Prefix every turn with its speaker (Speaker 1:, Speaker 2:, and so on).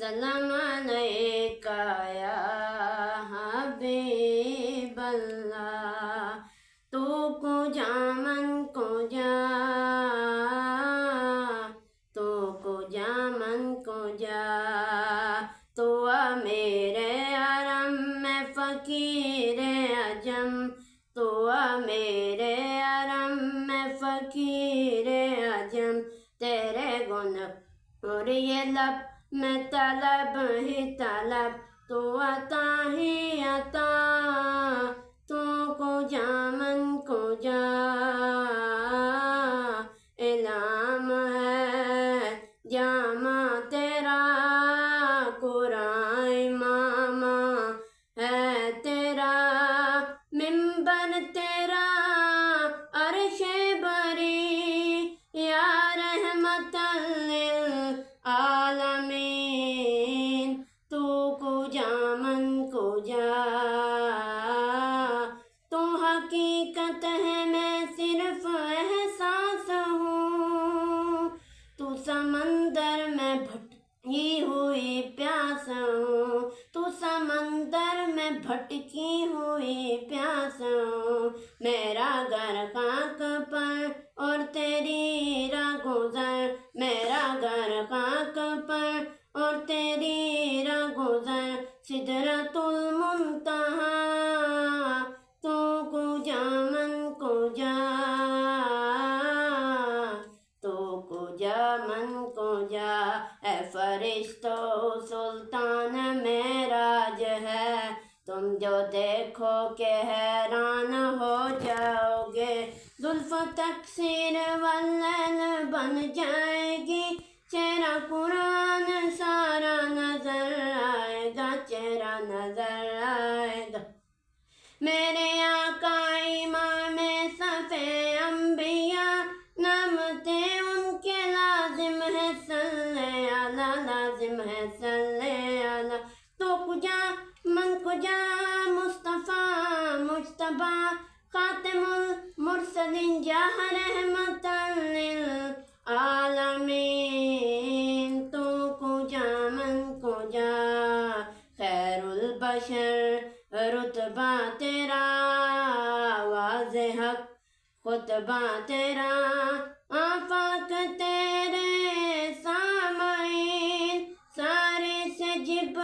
Speaker 1: सलाम अलैका या हबीब अल्लाह। तू कुजा मन कुजा, तू कुजा मन कुजा, तू मेरे अरम में फ़कीर अजम, तू मेरे अरम में फ़कीर अजम। तेरे गुण और ये लब में तलब ही तलब, तू अता ही अता, तू कुजा मन कुजा। इल्हाम है जामा तेरा कुरान इमाम है तेरा, मिंबर तेरा अर्शे बरी, या रहमतल लिल आलमीन। तू कुजा मन कुजा, तू हकीकत है मैं सिर्फ एहसास हूँ, तू समंदर में भटकी हुई प्यास हूँ, तू समंदर में भटकी हुई प्यास हूँ। मेरा घर खाक पर और तेरी राह गुज़र, मेरा घर खाक पर और तेरी राह गुज़र। सिदरतुल मुंतहा, तू कुजा मन कुजा, तू कुजा मन कुजा। ए फरिश्तो सुल्तान मेराज है, तुम जो देखो के हैरान हो जाओगे। जुल्फ तकसीर वल्लैल बन जाएगी, चेहरा कुरान सारा नजर आएगा, चेहरा नजर आएगा। मेरे आका इमाम सफ़े अंबिया, नाम ते उनके लाजिम है सल्ले अला, लाजिम है सल्ले अला। तो कुजा मन कुजा, मुस्तफ़ा मुज्तबा खातिमुल मुरसलीन, जाह रहमतल लिल आलमीन। तू कुजा मन कुजा, खैरुल बशर रुतबा तेरा, वाज़े हक खुतबा तेरा, आफाक तेरे सामईन सारे से जिब